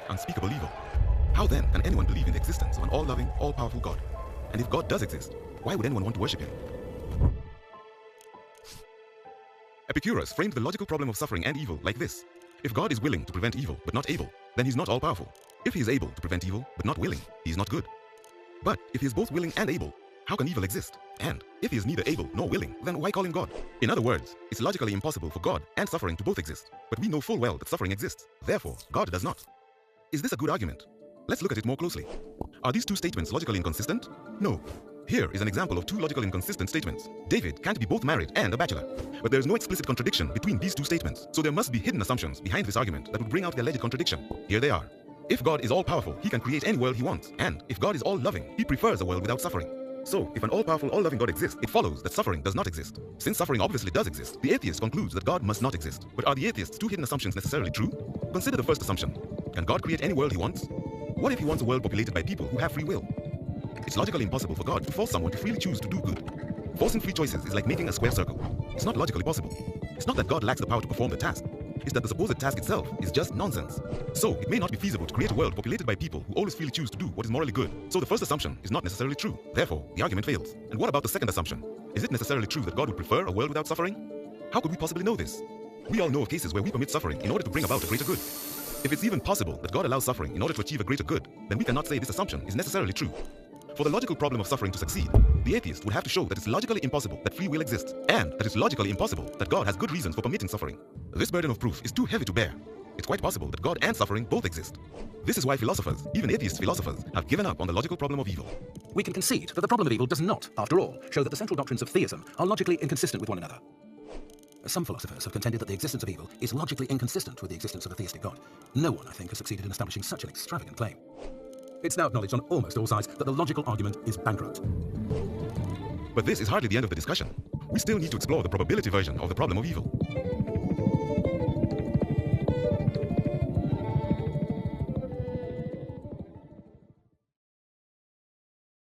unspeakable evil. How then can anyone believe in the existence of an all-loving, all-powerful God? And if God does exist, why would anyone want to worship him? Epicurus framed the logical problem of suffering and evil like this. If God is willing to prevent evil but not able, then he's not all-powerful. If he is able to prevent evil but not willing, he is not good. But if he is both willing and able, how can evil exist? And if he is neither able nor willing, then why call him God? In other words, it's logically impossible for God and suffering to both exist. But we know full well that suffering exists. Therefore, God does not. Is this a good argument? Let's look at it more closely. Are these two statements logically inconsistent? No. Here is an example of two logical inconsistent statements. David can't be both married and a bachelor. But there is no explicit contradiction between these two statements. So there must be hidden assumptions behind this argument that would bring out the alleged contradiction. Here they are. If God is all-powerful, he can create any world he wants. And if God is all-loving, he prefers a world without suffering. So, if an all-powerful, all-loving God exists, it follows that suffering does not exist. Since suffering obviously does exist, the atheist concludes that God must not exist. But are the atheist's two hidden assumptions necessarily true? Consider the first assumption. Can God create any world he wants? What if he wants a world populated by people who have free will? It's logically impossible for God to force someone to freely choose to do good. Forcing free choices is like making a square circle. It's not logically possible. It's not that God lacks the power to perform the task. It's that the supposed task itself is just nonsense. So, it may not be feasible to create a world populated by people who always freely choose to do what is morally good. So the first assumption is not necessarily true. Therefore, the argument fails. And what about the second assumption? Is it necessarily true that God would prefer a world without suffering? How could we possibly know this? We all know of cases where we permit suffering in order to bring about a greater good. If it's even possible that God allows suffering in order to achieve a greater good, then we cannot say this assumption is necessarily true. For the logical problem of suffering to succeed, the atheist would have to show that it's logically impossible that free will exists, and that it's logically impossible that God has good reasons for permitting suffering. This burden of proof is too heavy to bear. It's quite possible that God and suffering both exist. This is why philosophers, even atheist philosophers, have given up on the logical problem of evil. We can concede that the problem of evil does not, after all, show that the central doctrines of theism are logically inconsistent with one another. Some philosophers have contended that the existence of evil is logically inconsistent with the existence of a theistic God. No one, I think, has succeeded in establishing such an extravagant claim. It's now acknowledged on almost all sides that the logical argument is bankrupt. But this is hardly the end of the discussion. We still need to explore the probability version of the problem of evil.